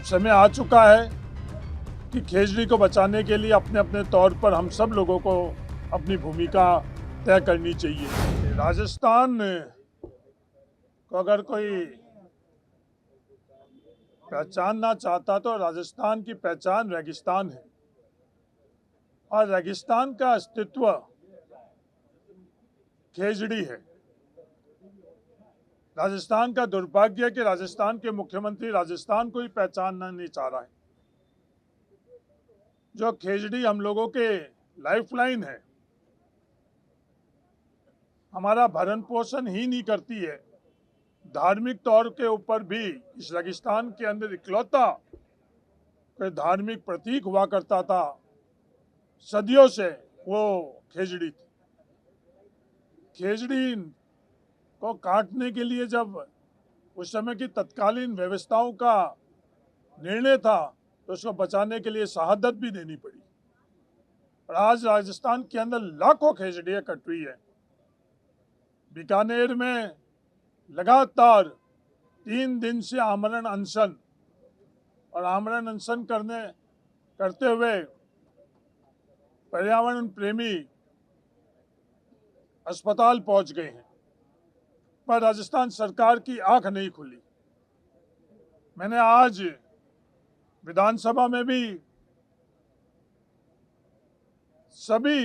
अब समय आ चुका है कि खेजड़ी को बचाने के लिए अपने अपने तौर पर हम सब लोगों को अपनी भूमिका तय करनी चाहिए। राजस्थान को अगर कोई पहचानना चाहता तो राजस्थान की पहचान रेगिस्तान है और रेगिस्तान का अस्तित्व खेजड़ी है। राजस्थान का दुर्भाग्य है कि राजस्थान के मुख्यमंत्री राजस्थान को ही पहचानना नहीं चाह रहा है। जो खेजड़ी हम लोगों के लाइफलाइन है, हमारा भरण पोषण ही नहीं करती है, धार्मिक तौर के ऊपर भी इस रेगिस्तान के अंदर इकलौता कोई धार्मिक प्रतीक हुआ करता था, सदियों से वो खेजड़ी थी। खेजड़ी को काटने के लिए जब उस समय की तत्कालीन व्यवस्थाओं का निर्णय था तो उसको बचाने के लिए शहादत भी देनी पड़ी। और आज राजस्थान के अंदर लाखों खेजड़ियाँ कट रही है। बीकानेर में लगातार 3 दिन से आमरण अनशन और आमरण अनशन करते हुए पर्यावरण प्रेमी अस्पताल पहुंच गए हैं, पर राजस्थान सरकार की आंख नहीं खुली। मैंने आज विधानसभा में भी सभी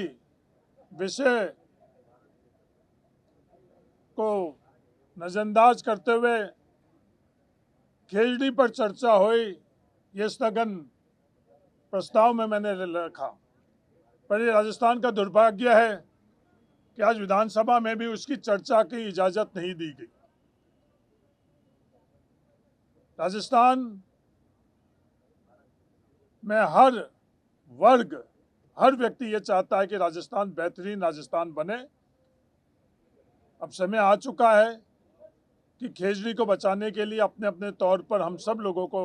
विषय को नजरअंदाज करते हुए खेजड़ी पर चर्चा हुई, ये स्थगन प्रस्ताव में मैंने रखा। पर ये राजस्थान का दुर्भाग्य है कि आज विधानसभा में भी उसकी चर्चा की इजाजत नहीं दी गई। राजस्थान में हर वर्ग, हर व्यक्ति ये चाहता है कि राजस्थान बेहतरीन राजस्थान बने। अब समय आ चुका है कि खेजड़ी को बचाने के लिए अपने अपने तौर पर हम सब लोगों को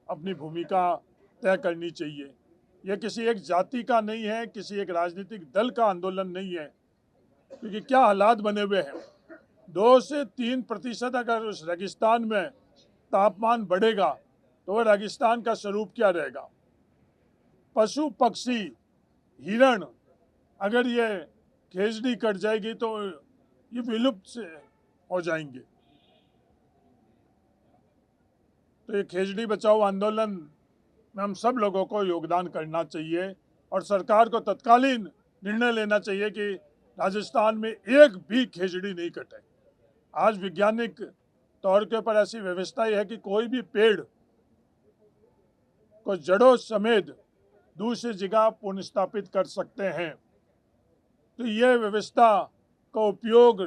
अपनी भूमिका तय करनी चाहिए। यह किसी एक जाति का नहीं है, किसी एक राजनीतिक दल का आंदोलन नहीं है, क्योंकि क्या हालात बने हुए हैं। 2 से 3% अगर उस रेगिस्तान में तापमान बढ़ेगा तो वह रेगिस्तान का स्वरूप क्या रहेगा। पशु पक्षी हिरण, अगर ये खेजड़ी कट जाएगी तो ये विलुप्त से हो जाएंगे। तो ये खेजड़ी बचाओ आंदोलन में हम सब लोगों को योगदान करना चाहिए और सरकार को तत्कालीन निर्णय लेना चाहिए कि राजस्थान में एक भी खेजड़ी नहीं कटे। आज वैज्ञानिक तौर के ऊपर ऐसी व्यवस्था है कि कोई भी पेड़ को जड़ों समेत दूसरी जगह पुनर्स्थापित कर सकते हैं। तो यह व्यवस्था का उपयोग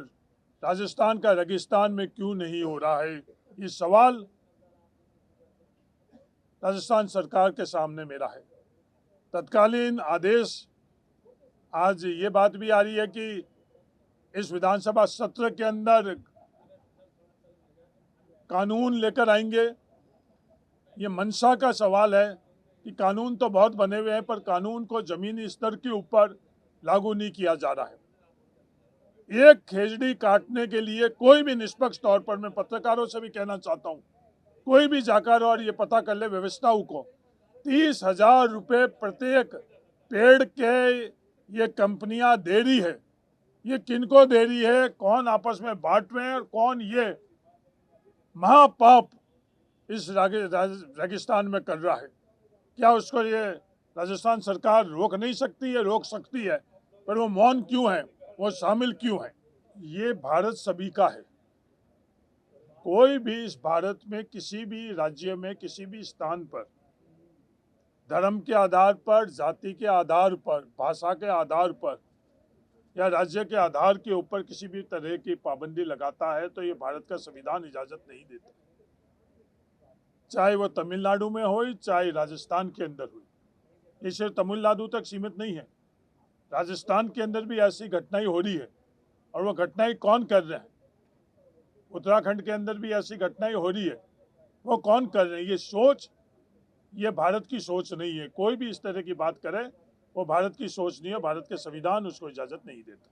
राजस्थान का रेगिस्तान में क्यों नहीं हो रहा है, ये सवाल राजस्थान सरकार के सामने मेरा है। तत्कालीन आदेश, आज ये बात भी आ रही है कि इस विधानसभा सत्र के अंदर कानून लेकर आएंगे। ये मंशा का सवाल है कि कानून तो बहुत बने हुए हैं पर कानून को जमीनी स्तर के ऊपर लागू नहीं किया जा रहा है। एक खेजड़ी काटने के लिए कोई भी निष्पक्ष तौर पर, मैं पत्रकारों से भी कहना चाहता हूँ, कोई भी जाकर और ये पता कर ले व्यवस्थाओं को 30,000 रुपये प्रत्येक पेड़ के ये कंपनियां दे रही है। ये किनको दे रही है, कौन आपस में बांट रहे हैं और कौन ये महापाप इस रेगिस्तान में कर रहा है। क्या उसको ये राजस्थान सरकार रोक नहीं सकती है? रोक सकती है, पर वो मौन क्यों है, वो शामिल क्यों है? ये भारत सभी का है। कोई भी इस भारत में किसी भी राज्य में किसी भी स्थान पर धर्म के आधार पर, जाति के आधार पर, भाषा के आधार पर या राज्य के आधार के ऊपर किसी भी तरह की पाबंदी लगाता है तो ये भारत का संविधान इजाजत नहीं देता। चाहे वो तमिलनाडु में हो, चाहे राजस्थान के अंदर हो। ये सिर्फ तमिलनाडु तक सीमित नहीं है, राजस्थान के अंदर भी ऐसी घटनाएं हो रही है। और वो घटनाएं कौन कर रहे हैं? उत्तराखंड के अंदर भी ऐसी घटनाएं हो रही है, वो कौन कर रहे हैं? ये सोच, ये भारत की सोच नहीं है। कोई भी इस तरह की बात करे वो भारत की सोच नहीं है, भारत के संविधान उसको इजाजत नहीं देता।